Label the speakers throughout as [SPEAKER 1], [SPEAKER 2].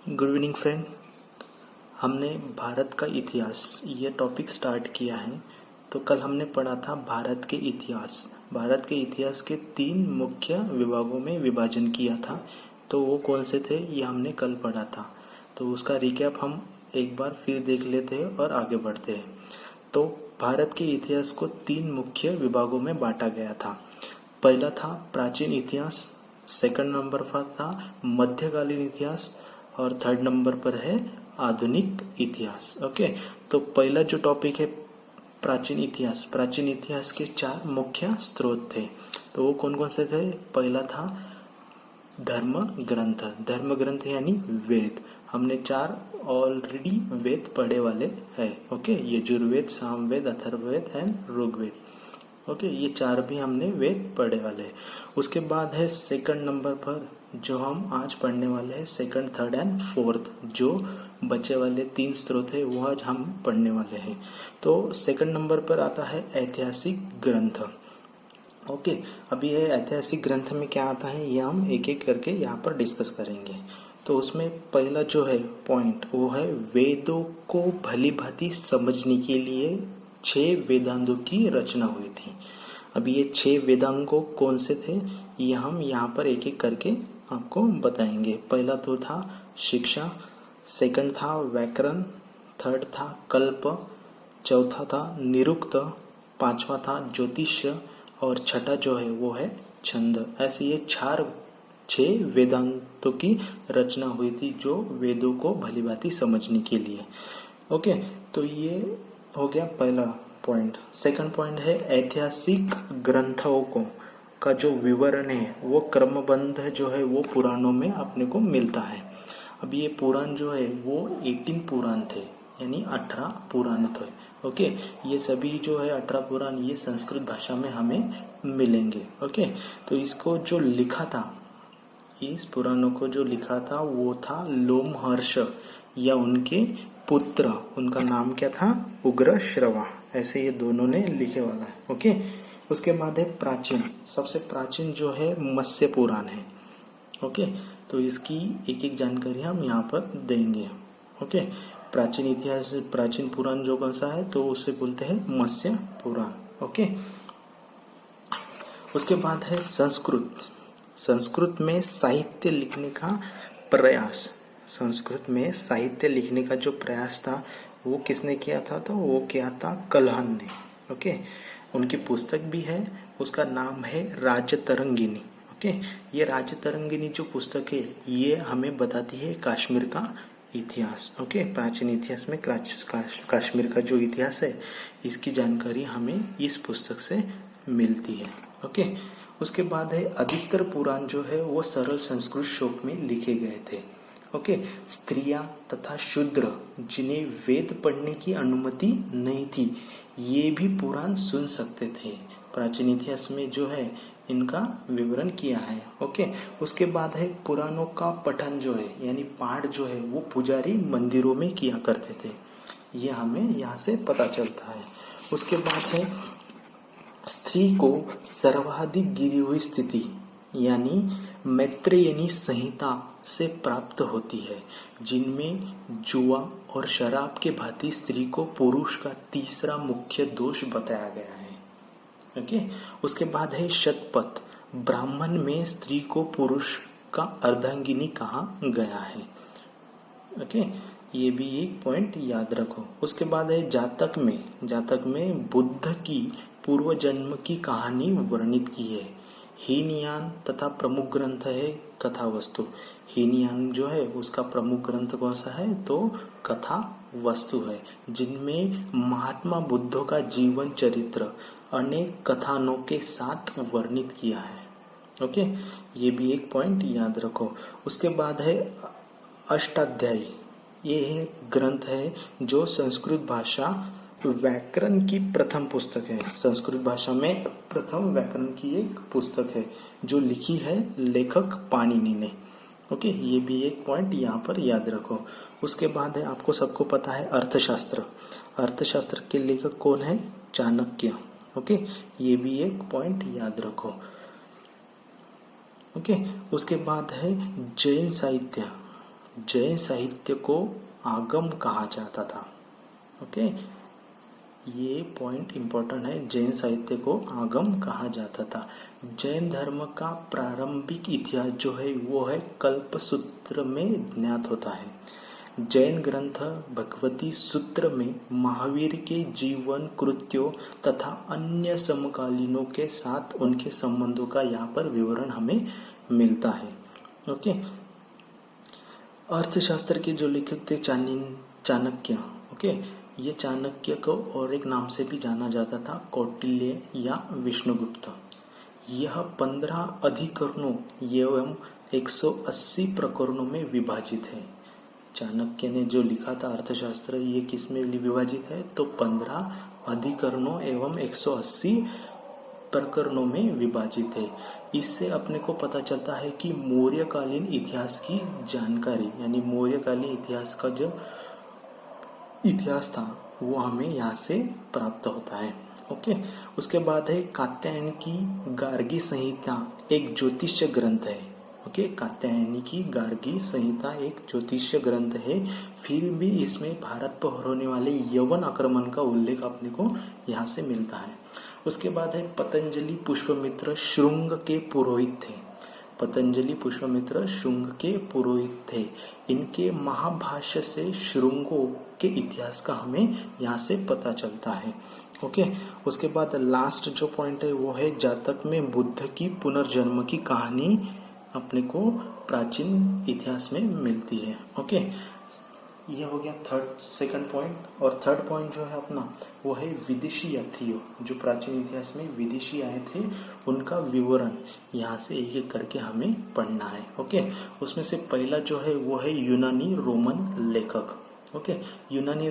[SPEAKER 1] Good evening friend. हमने भारत का इतिहास ये टॉपिक स्टार्ट किया है। तो कल हमने पढ़ा था भारत के इतिहास। भारत के इतिहास के 3 मुख्य विभागों में विभाजन किया था। तो वो कौन से थे ये हमने कल पढ़ा था। तो उसका रिकैप हम एक बार फिर देख लेते हैं और आगे बढ़ते हैं। तो भारत के इतिहास को 3 मुख्य विभागों में बांटा गया था। पहला था प्राचीन इतिहास, सेकंड नंबर पर था मध्यकालीन इतिहास और थर्ड नंबर पर है आधुनिक इतिहास। ओके, तो पहला जो टॉपिक है प्राचीन इतिहास। प्राचीन इतिहास के 4 मुख्य स्रोत थे। तो वो कौन कौन से थे? पहला था धर्म ग्रंथ। धर्म ग्रंथ यानी वेद। हमने 4 ऑलरेडी वेद पढ़े वाले हैं। Okay, Yajurveda, Samaveda, Atharvaveda and Rigveda. Okay, ये 4 भी हमने वेद पढ़े वाले हैं। उसके बाद है सेकंड नंबर पर जो हम आज पढ़ने वाले हैं, सेकंड, थर्ड एंड फोर्थ। जो बचे वाले 3 स्रोत है वो आज हम पढ़ने वाले हैं। तो सेकंड नंबर पर आता है ऐतिहासिक ग्रंथ। ओके, अभी ये ऐतिहासिक ग्रंथ में क्या आता है ये हम एक एक करके यहाँ पर डिस्कस करेंगे। तो उसमें पहला जो है पॉइंट वो है वेदों को भली भांति समझने के लिए 6 वेदांतों की रचना हुई थी। अभी ये 6 वेदांगों कौन से थे ये हम यहाँ पर एक एक करके आपको बताएंगे। पहला तो था शिक्षा, सेकंड था व्याकरण, थर्ड था कल्प, चौथा था निरुक्त, पांचवा था ज्योतिष्य और छठा जो है वो है छंद। ऐसे ये 6 वेदांतों की रचना हुई थी जो वेदों को भली भांति समझने के लिए। ओके, तो ये हो गया पहला पॉइंट। सेकंड पॉइंट है ऐतिहासिक ग्रंथों को का जो विवरण है वो क्रमबद्ध जो है वो पुराणों में अपने को मिलता है। अब ये पुराण जो है वो 18 पुराण थे, यानी 18 पुराण थे। ओके, ये सभी जो है 18 पुराण ये संस्कृत भाषा में हमें मिलेंगे। ओके, तो इसको जो लिखा था, इस पुराणों को जो लिखा था वो था लोमहर्ष या उनके पुत्र। उनका नाम क्या था? उग्रश्रवा। ऐसे ये दोनों ने लिखे वाला है। ओके, उसके बाद है प्राचीन। सबसे प्राचीन जो है मत्स्य पुराण है। ओके, तो इसकी एक एक जानकारी हम यहाँ पर देंगे। ओके, प्राचीन इतिहास, प्राचीन पुराण जो कौन सा है तो उससे बोलते हैं मत्स्य पुराण। ओके, उसके बाद है संस्कृत। संस्कृत में साहित्य लिखने का प्रयास। संस्कृत में साहित्य लिखने का जो प्रयास था वो किसने किया था? तो वो किया था कलहन ने। ओके, उनकी पुस्तक भी है, उसका नाम है राजतरंगिणी। ओके, ये राजतरंगिणी जो पुस्तक है ये हमें बताती है कश्मीर का इतिहास। ओके, प्राचीन इतिहास में कश्मीर का जो इतिहास है इसकी जानकारी हमें इस पुस्तक से मिलती है। ओके, उसके बाद है अधिकतर पुराण जो है वो सरल संस्कृत श्लोक में लिखे गए थे। ओके, स्त्रियां तथा शूद्र जिन्हें वेद पढ़ने की अनुमति नहीं थी ये भी पुराण सुन सकते थे। प्राचीन इतिहास में जो है इनका विवरण किया है। ओके, उसके बाद है पुराणों का पठन जो है यानी पाठ जो है वो पुजारी मंदिरों में किया करते थे। ये हमें यहाँ से पता चलता है। उसके बाद है स्त्री को सर्वाधिक गिरी हुई स्थिति यानी मैत्रेयनी संहिता से प्राप्त होती है, जिनमें जुआ और शराब के भांति स्त्री को पुरुष का तीसरा मुख्य दोष बताया गया है। ओके, उसके बाद है शतपथ। ब्राह्मण में स्त्री को पुरुष का अर्धांगिनी कहा गया है। ओके, ये भी एक पॉइंट याद रखो। उसके बाद है जातक में। जातक में बुद्ध की पूर्व जन्म की कहानी वर्णित की है। हीनयान तथा प्रमुख ग्रंथ है कथा वस्तु। हीनयान जो है उसका प्रमुख ग्रंथ कौन सा है तो कथा वस्तु है, जिनमें महात्मा बुद्धों का जीवन चरित्र अनेक कथानों के साथ वर्णित किया है। ओके, ये भी एक पॉइंट याद रखो। उसके बाद है अष्टाध्यायी। ये ग्रंथ है जो संस्कृत भाषा व्याकरण की प्रथम पुस्तक है। संस्कृत भाषा में प्रथम व्याकरण की एक पुस्तक है जो लिखी है लेखक पाणिनि ने। ओके, ये भी एक पॉइंट यहाँ पर याद रखो। उसके बाद है आपको सबको पता है अर्थशास्त्र। अर्थशास्त्र के लेखक कौन है? चाणक्य। ओके, ये भी एक पॉइंट याद रखो। ओके, उसके बाद है जैन साहित्य। जैन साहित्य को आगम कहा जाता था। ओके, ये पॉइंट इंपॉर्टेंट है, जैन साहित्य को आगम कहा जाता था। जैन धर्म का प्रारंभिक इतिहास जो है वो है कल्पसूत्र में ज्ञात होता है। जैन ग्रंथ भगवती सूत्र में महावीर के जीवन कृत्यों तथा अन्य समकालीनों के साथ उनके संबंधों का यहाँ पर विवरण हमें मिलता है। ओके, अर्थशास्त्र के जो लेखक थे चाणक्य। ओके, ये चाणक्य को और एक नाम से भी जाना जाता था, कौटिल्य या विष्णुगुप्त। यह 15 अधिकरणों एवं 180 प्रकरणों में विभाजित है। चाणक्य ने जो लिखा था अर्थशास्त्र, ये किस में विभाजित है? तो 15 अधिकरणों एवं 180 प्रकरणों में विभाजित है। इससे अपने को पता चलता है कि मौर्यकालीन इतिहास की जानकारी, यानी मौर्यकालीन इतिहास का जो इतिहास था वो हमें यहाँ से प्राप्त होता है। ओके, उसके बाद है कात्यायन की गार्गी संहिता, एक ज्योतिष ग्रंथ है। ओके, कात्यायनी की गार्गी संहिता एक ज्योतिष ग्रंथ है, फिर भी इसमें भारत पर होने वाले यवन आक्रमण का उल्लेख अपने को यहाँ से मिलता है। उसके बाद है पतंजलि पुष्पमित्र शुंग के पुरोहित थे। पतंजलि पुष्पमित्र शुंग के पुरोहित थे। इनके महाभाष्य से शुंगों के इतिहास का हमें यहाँ से पता चलता है। ओके, उसके बाद लास्ट जो पॉइंट है वो है जातक में बुद्ध की पुनर्जन्म की कहानी अपने को प्राचीन इतिहास में मिलती है। ओके, ये हो गया सेकंड पॉइंट। और थर्ड पॉइंट जो है अपना वो है विदेशी यात्रियों, जो प्राचीन इतिहास में विदेशी आए थे उनका विवरण यहाँ से एक एक करके हमें पढ़ना है। ओके, उसमें से पहला जो है वो है यूनानी रोमन लेखक। ओके, यूनानी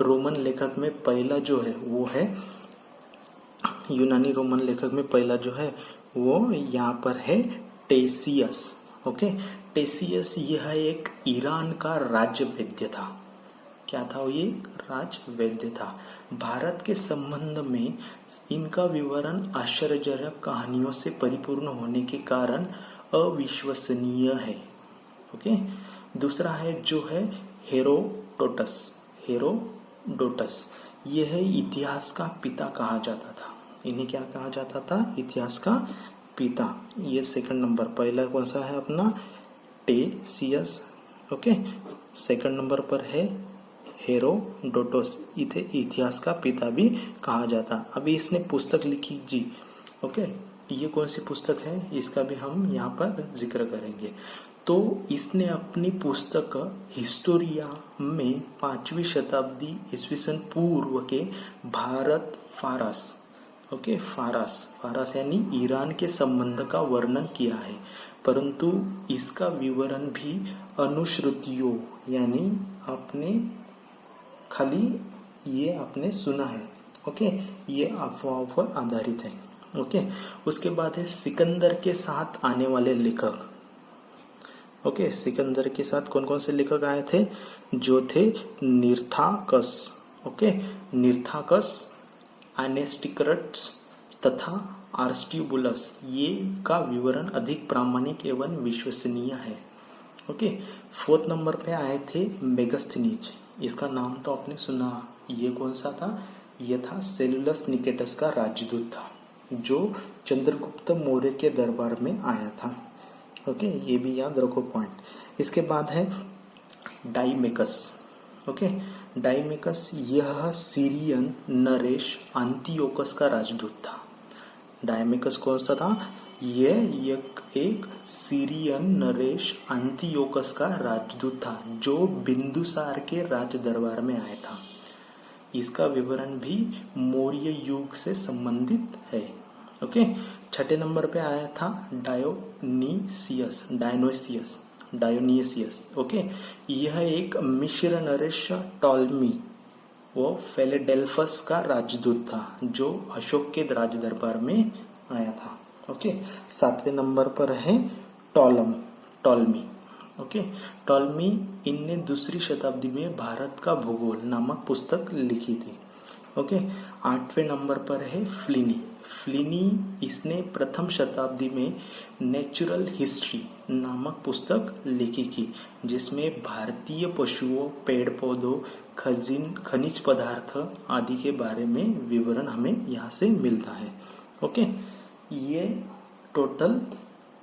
[SPEAKER 1] रोमन लेखक में पहला जो है वो है, यूनानी रोमन लेखक में पहला जो है वो यहाँ पर है टेसियस। ओके, टेसियस यह एक ईरान का राज्य वैद्य था। क्या था? ये राजवैद्य था। भारत के संबंध में इनका विवरण आश्चर्यजनक कहानियों से परिपूर्ण होने के कारण अविश्वसनीय है। ओके, दूसरा है जो है हेरोडोटस। हेरोडोटस यह इतिहास का पिता कहा जाता था। इन्हें क्या कहा जाता था? इतिहास का पिता। ये सेकंड नंबर। पहला कौन सा है अपना? टेसियस। ओके, सेकंड नंबर पर है हेरोडोटस, इसे इतिहास का पिता भी कहा जाता। अभी इसने पुस्तक लिखी जी। ओके, ये कौन सी पुस्तक है इसका भी हम यहाँ पर जिक्र करेंगे। तो इसने अपनी पुस्तक हिस्टोरिया में 5वीं शताब्दी ईस्वी सन पूर्व के भारत फारस, ओके, फारस यानी ईरान के संबंध का वर्णन किया है, परंतु इसका विवरण भी अनुश्रुतियों यानी आपने खाली ये आपने सुना है। ओके, ये अफवाहों पर आधारित है। ओके, उसके बाद है सिकंदर के साथ आने वाले लेखक। ओके, सिकंदर के साथ कौन कौन से लेखक आए थे? जो थे निर्थाकस। ओके, निर्थाकस, एनेस्टिक्रट्स तथा आर्स्ट्यूबुलस, ये का विवरण अधिक प्रामाणिक एवं विश्वसनीय है। ओके, फोर्थ नंबर पे आए थे मेगस्थनीज। इसका नाम तो आपने सुना। ये कौन सा था? ये था सेलुलस निकेटस का राजदूत था, जो चंद्रगुप्त मौर्य के दरबार में आया था। ओके, ये भी याद रखो पॉइंट। इसके बाद है डाइमेकस। ओके, डाइमेकस यह सीरियन नरेश एंटियोकस का राजदूत था। डाइमेकस कौन सा था? ये एक सीरियन नरेश एंटियोकस का राजदूत था, जो बिंदुसार के राज दरबार में आया था। इसका विवरण भी मौर्य युग से संबंधित है। ओके, छठे नंबर पे आया था डायोनिसियस। ओके, यह एक मिश्र नरेश टॉलमी वो फिलाडेल्फस का राजदूत था, जो अशोक के राज दरबार में आया था। ओके, सातवें नंबर पर है टॉलमी। ओके, टॉलमी इनने दूसरी शताब्दी में भारत का भूगोल नामक पुस्तक लिखी थी। ओके, आठवें नंबर पर है प्लिनी इसने प्रथम शताब्दी में नेचुरल हिस्ट्री नामक पुस्तक लिखी की, जिसमें भारतीय पशुओं, पेड़ पौधों, खनिज पदार्थ आदि के बारे में विवरण हमें यहाँ से मिलता है। ओके, ये टोटल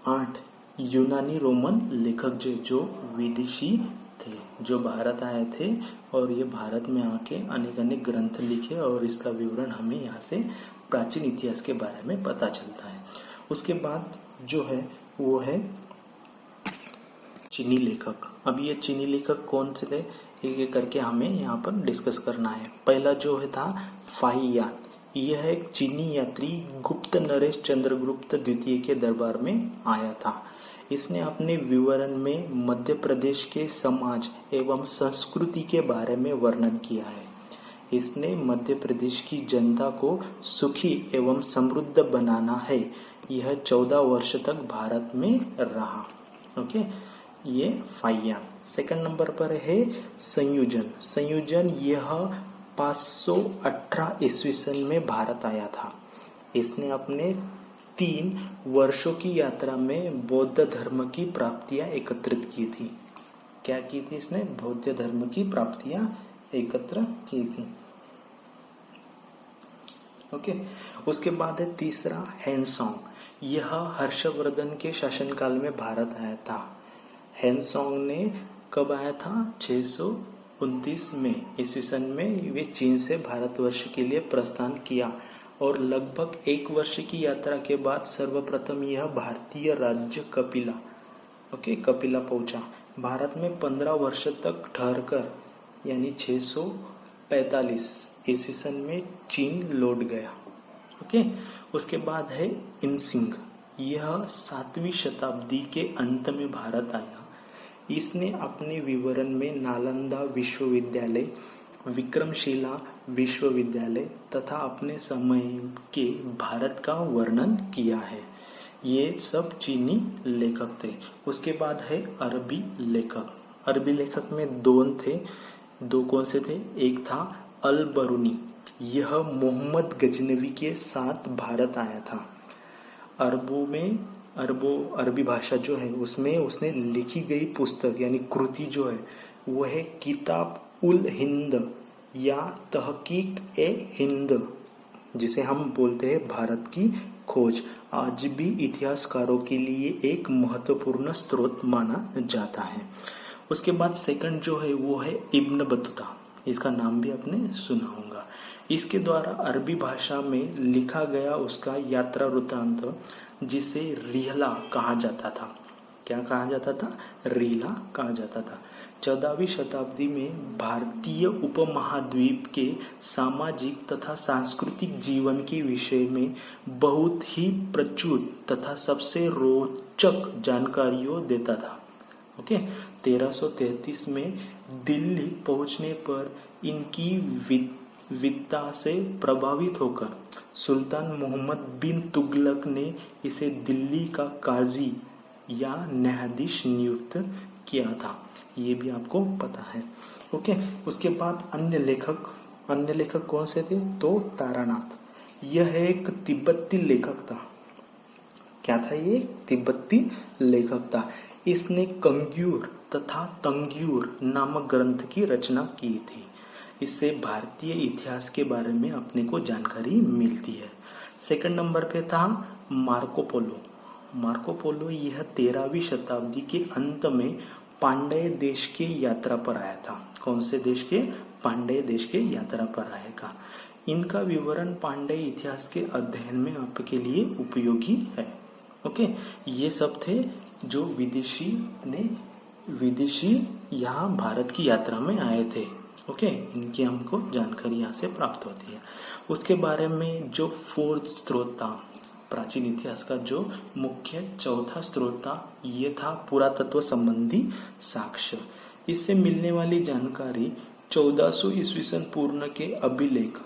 [SPEAKER 1] 8 यूनानी रोमन लेखक जो विदेशी थे, जो भारत आए थे और ये भारत में आके अनेक अनेक ग्रंथ लिखे, और इसका विवरण हमें यहाँ से प्राचीन इतिहास के बारे में पता चलता है। उसके बाद जो है वो है चीनी लेखक। अब ये चीनी लेखक कौन से थे, एक एक करके हमें यहाँ पर डिस्कस करना है। पहला जो है था फाहियान। यह एक चीनी यात्री गुप्त नरेश चंद्रगुप्त द्वितीय के दरबार में आया था। इसने अपने विवरण में मध्य प्रदेश के समाज एवं संस्कृति के बारे में वर्णन किया है। इसने मध्य प्रदेश की जनता को सुखी एवं समृद्ध बनाना है। यह 14 वर्ष तक भारत में रहा। ओके, ये फाहियान। सेकंड नंबर पर है संयोजन। यह 518 ईस्वी सन में भारत आया था। इसने अपने 3 वर्षों की यात्रा में बौद्ध धर्म की प्राप्तियां एकत्रित की थी। क्या की थी इसने? बौद्ध धर्म की प्राप्तियां एकत्र की थी। ओके, उसके बाद है तीसरा हेनसोंग। यह हर्षवर्धन के शासनकाल में भारत आया था। हेनसोंग ने कब आया था? 629 में ईस्वी सन में वे चीन से भारतवर्ष के लिए प्रस्थान किया, और लगभग 1 वर्ष की यात्रा के बाद सर्वप्रथम यह भारतीय राज्य कपिला पहुंचा। भारत में 15 वर्ष तक ठहरकर यानी 645 ईस्वी सन में चीन लौट गया। ओके, उसके बाद है इनसिंग। यह 7वीं शताब्दी के अंत में भारत आया। इसने अपने विवरण में नालंदा विश्वविद्यालय, विक्रमशिला विश्वविद्यालय तथा अपने समय के भारत का वर्णन किया है। ये सब चीनी लेखक थे। उसके बाद है अरबी लेखक। अरबी लेखक में 2 थे। 2 कौन से थे? एक था अल बरूनी। यह मोहम्मद गजनवी के साथ भारत आया था। अरबी भाषा जो है उसमें उसने लिखी गई पुस्तक यानी कृति जो है वो है किताब उल हिंद या तहकीक ए हिंद, जिसे हम बोलते हैं भारत की खोज। आज भी इतिहासकारों के लिए एक महत्वपूर्ण स्रोत माना जाता है। उसके बाद सेकंड जो है वो है इब्न बतूता। इसका नाम भी आपने सुना होगा। इसके द्वारा अरबी भाषा में लिखा गया उसका यात्रा वृत्तांत, जिसे रिहला कहा जाता था। क्या कहा जाता था? रिहला कहा जाता था। 14वीं शताब्दी में भारतीय उपमहाद्वीप के सामाजिक तथा सांस्कृतिक जीवन के विषय में बहुत ही प्रचुर तथा सबसे रोचक जानकारियों देता था। ओके, 1333 में दिल्ली पहुंचने पर इनकी विद्वता से प्रभावित होकर सुल्तान मोहम्मद बिन तुगलक ने इसे दिल्ली का काजी या न्यायाधीश नियुक्त किया था। ये भी आपको पता है। ओके, उसके बाद अन्य लेखक कौन से थे? तो तारानाथ। यह एक तिब्बती लेखक था। क्या था ये? तिब्बती लेखक था। इसने कंग्यूर तथा तंग्यूर नामक ग्रंथ की रचना की थी। इससे भारतीय इतिहास के बारे में अपने को जानकारी मिलती है। सेकंड नंबर पे था मार्को पोलो। यह 13वीं शताब्दी के अंत में पांड्य देश के यात्रा पर आया था। कौन से देश के? पांड्य देश के यात्रा पर आएगा। इनका विवरण पांड्य इतिहास के अध्ययन में आपके लिए उपयोगी है। ओके, ये सब थे जो विदेशी यहाँ भारत की यात्रा में आए थे। ओके, इनकी हमको जानकारी यहाँ से प्राप्त होती है। उसके बारे में जो 4th स्रोत था प्राचीन इतिहास का, जो मुख्य 4था स्रोत था, ये था पुरातत्व संबंधी साक्ष्य। इससे मिलने वाली जानकारी 1400 ईस्वी सन पूर्व के अभिलेख,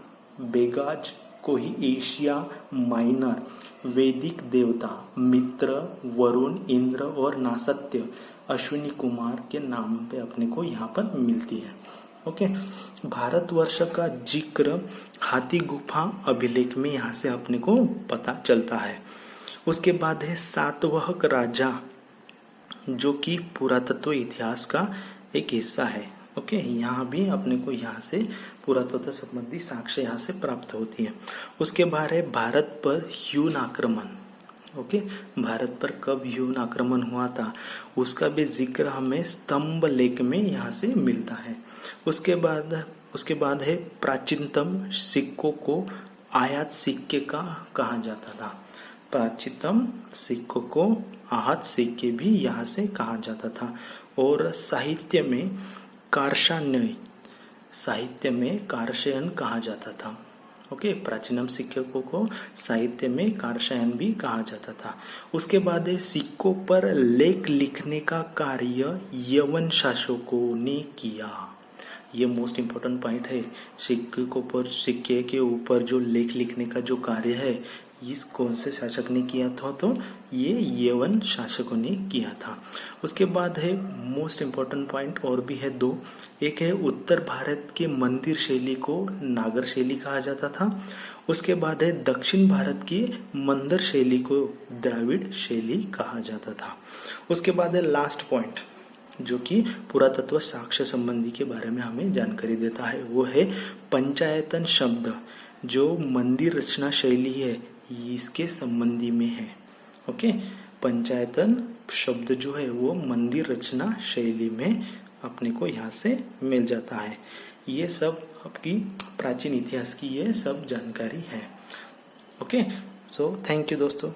[SPEAKER 1] बेगाज को ही एशिया माइनर, वैदिक देवता मित्र, वरुण, इंद्र और नासत्य अश्विनी कुमार के नाम पे अपने को यहाँ पर मिलती है। ओके, भारतवर्ष का जिक्र हाथी गुफा अभिलेख में यहाँ से अपने को पता चलता है। उसके बाद है सातवाहन राजा, जो कि पुरातत्व इतिहास का एक हिस्सा है। ओके, यहाँ भी अपने को यहाँ से पुरातत्व संबंधी साक्ष्य यहाँ से प्राप्त होती है। उसके बाद है भारत पर ह्यून आक्रमण। ओके, भारत पर कब ह्यून आक्रमण हुआ था उसका भी जिक्र हमें स्तंभ लेख में यहाँ से मिलता है। उसके बाद है प्राचीनतम सिक्कों को आयात सिक्के का कहा जाता था। प्राचीनतम सिक्कों को आहत सिक्के भी यहाँ से कहा जाता था। और साहित्य में कारशयन कहा जाता था। ओके, प्राचीनतम सिक्कों को साहित्य में कारशयन भी कहा जाता था। उसके बाद है सिक्कों पर लेख लिखने का कार्य यवन शासकों ने किया। ये मोस्ट इम्पोर्टेंट पॉइंट है। सिक्के के ऊपर जो लेख लिखने का जो कार्य है, इस कौन से शासक ने किया था? तो ये यवन शासकों ने किया था। उसके बाद है मोस्ट इम्पोर्टेंट पॉइंट और भी है दो। एक है उत्तर भारत के मंदिर शैली को नागर शैली कहा जाता था। उसके बाद है दक्षिण भारत की मंदिर शैली को द्रविड़ शैली कहा जाता था। उसके बाद है लास्ट पॉइंट, जो कि पुरातत्व साक्ष्य संबंधी के बारे में हमें जानकारी देता है, वो है पंचायतन शब्द, जो मंदिर रचना शैली है इसके संबंधी में है। ओके, पंचायतन शब्द जो है वो मंदिर रचना शैली में अपने को यहाँ से मिल जाता है। ये सब आपकी प्राचीन इतिहास की ये सब जानकारी है। ओके, सो थैंक यू दोस्तों।